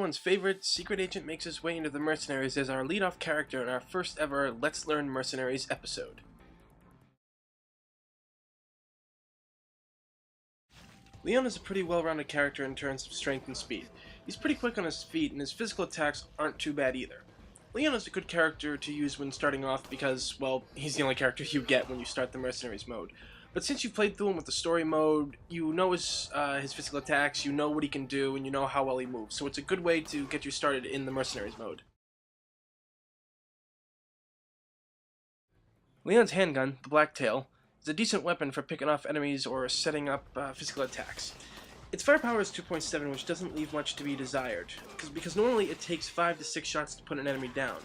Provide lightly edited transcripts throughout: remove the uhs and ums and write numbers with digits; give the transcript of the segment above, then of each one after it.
everyone's favorite, Secret Agent makes his way into the Mercenaries as our lead-off character in our first ever Let's Learn Mercenaries episode. Leon is a pretty well-rounded character in terms of strength and speed. He's pretty quick on his feet, and his physical attacks aren't too bad either. Leon is a good character to use when starting off because, well, he's the only character you get when you start the Mercenaries mode. But since you've played through him with the story mode, you know his physical attacks, you know what he can do, and you know how well he moves. So it's a good way to get you started in the Mercenaries mode. Leon's handgun, the Blacktail, is a decent weapon for picking off enemies or setting up physical attacks. Its firepower is 2.7, which doesn't leave much to be desired, because normally it takes 5 to 6 shots to put an enemy down.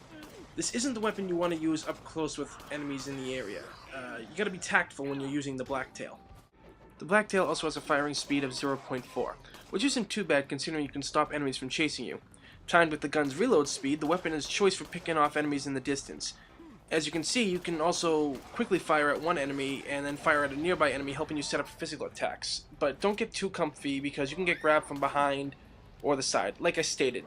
This isn't the weapon you want to use up close with enemies in the area. You gotta be tactful when you're using the Blacktail. The Blacktail also has a firing speed of 0.4, which isn't too bad considering you can stop enemies from chasing you. Timed with the gun's reload speed, the weapon is choice for picking off enemies in the distance. As you can see, you can also quickly fire at one enemy and then fire at a nearby enemy, helping you set up physical attacks. But don't get too comfy because you can get grabbed from behind or the side. Like I stated,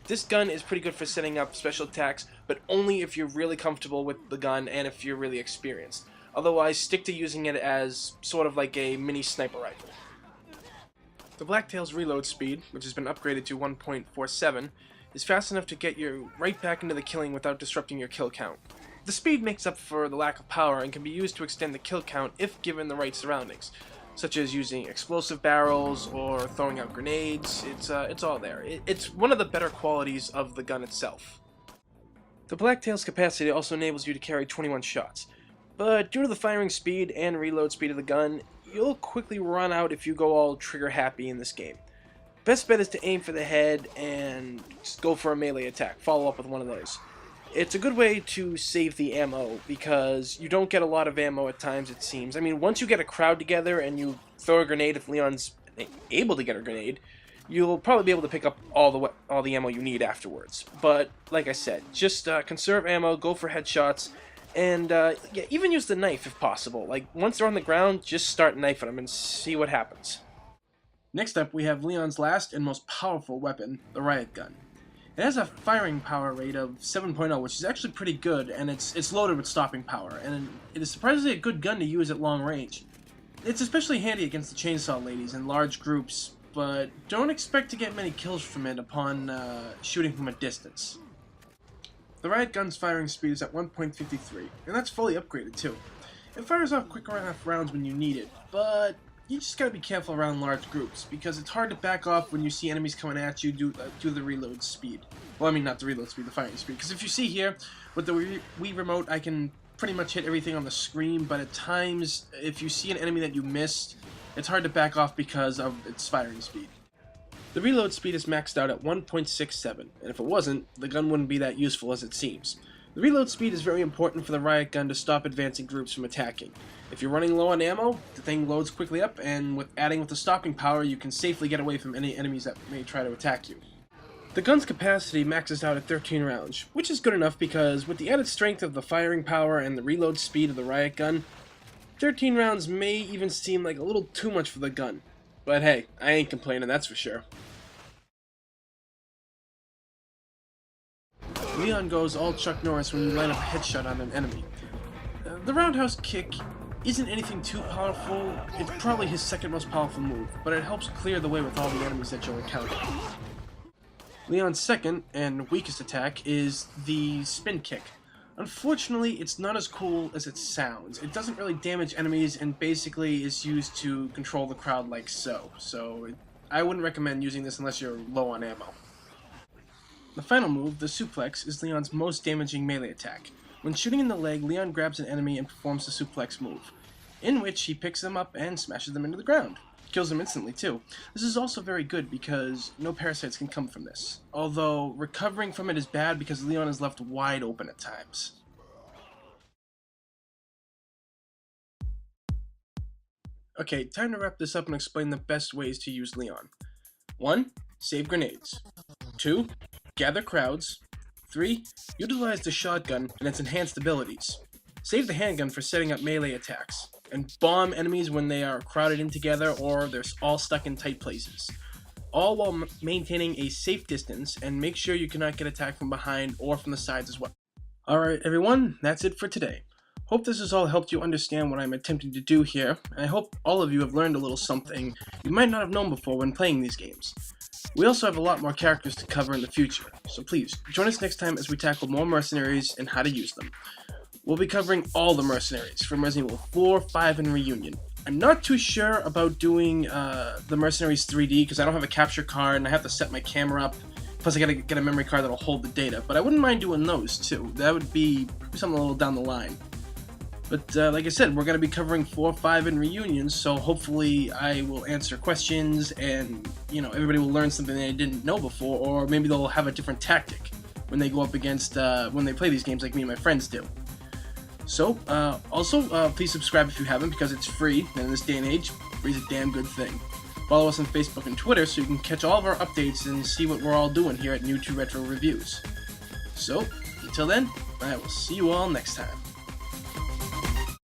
this gun is pretty good for setting up special attacks, but only if you're really comfortable with the gun and if you're really experienced. Otherwise, stick to using it as sort of like a mini sniper rifle. The Blacktail's reload speed, which has been upgraded to 1.47, is fast enough to get you right back into the killing without disrupting your kill count. The speed makes up for the lack of power and can be used to extend the kill count if given the right surroundings, such as using explosive barrels or throwing out grenades. It's all there. It's one of the better qualities of the gun itself. The Blacktail's capacity also enables you to carry 21 shots, but due to the firing speed and reload speed of the gun, you'll quickly run out if you go all trigger happy in this game. Best bet is to aim for the head and just go for a melee attack, follow up with one of those. It's a good way to save the ammo, because you don't get a lot of ammo at times, it seems. I mean, once you get a crowd together and you throw a grenade, if Leon's able to get a grenade, you'll probably be able to pick up all the ammo you need afterwards. But, like I said, just conserve ammo, go for headshots, and yeah, even use the knife if possible. Like, once they're on the ground, just start knifing them and see what happens. Next up, we have Leon's last and most powerful weapon, the riot gun. It has a firing power rate of 7.0, which is actually pretty good, and it's loaded with stopping power, and it is surprisingly a good gun to use at long range. It's especially handy against the chainsaw ladies in large groups, but don't expect to get many kills from it upon shooting from a distance. The riot gun's firing speed is at 1.53, and that's fully upgraded too. It fires off quick enough rounds when you need it, but you just gotta be careful around large groups, because it's hard to back off when you see enemies coming at you due to the reload speed. Well, I mean, not the reload speed, the firing speed. Because if you see here, with the Wii remote, I can pretty much hit everything on the screen, but at times, if you see an enemy that you missed, it's hard to back off because of its firing speed. The reload speed is maxed out at 1.67, and if it wasn't, the gun wouldn't be that useful as it seems. The reload speed is very important for the riot gun to stop advancing groups from attacking. If you're running low on ammo, the thing loads quickly up, and with the stopping power, you can safely get away from any enemies that may try to attack you. The gun's capacity maxes out at 13 rounds, which is good enough because with the added strength of the firing power and the reload speed of the riot gun, 13 rounds may even seem like a little too much for the gun. But hey, I ain't complaining, that's for sure. Leon goes all Chuck Norris when you line up a headshot on an enemy. The roundhouse kick isn't anything too powerful. It's probably his second most powerful move, but it helps clear the way with all the enemies that you'll encounter. Leon's second and weakest attack is the spin kick. Unfortunately, it's not as cool as it sounds. It doesn't really damage enemies and basically is used to control the crowd like so. I wouldn't recommend using this unless you're low on ammo. The final move, the suplex, is Leon's most damaging melee attack. When shooting in the leg, Leon grabs an enemy and performs the suplex move, in which he picks them up and smashes them into the ground. Kills them instantly too. This is also very good because no parasites can come from this, although recovering from it is bad because Leon is left wide open at times. Okay, time to wrap this up and explain the best ways to use Leon. 1. Save grenades. 2. Gather crowds. 3. Utilize the shotgun and its enhanced abilities. Save the handgun for setting up melee attacks. And bomb enemies when they are crowded in together or they're all stuck in tight places. all while maintaining a safe distance, and make sure you cannot get attacked from behind or from the sides as well. Alright everyone, that's it for today. Hope this has all helped you understand what I'm attempting to do here, and I hope all of you have learned a little something you might not have known before when playing these games. We also have a lot more characters to cover in the future, so please, join us next time as we tackle more mercenaries and how to use them. We'll be covering all the mercenaries, from Resident Evil 4, 5, and Reunion. I'm not too sure about doing the Mercenaries 3D, because I don't have a capture card, and I have to set my camera up. Plus I gotta get a memory card that'll hold the data, but I wouldn't mind doing those too. That would be something a little down the line. But like I said, we're going to be covering 4, 5, and Reunions, so hopefully I will answer questions and, everybody will learn something they didn't know before, or maybe they'll have a different tactic when they go up against, when they play these games like me and my friends do. So, also, please subscribe if you haven't, because it's free, and in this day and age, free is a damn good thing. Follow us on Facebook and Twitter so you can catch all of our updates and see what we're all doing here at New to Retro Reviews. So, until then, I will see you all next time.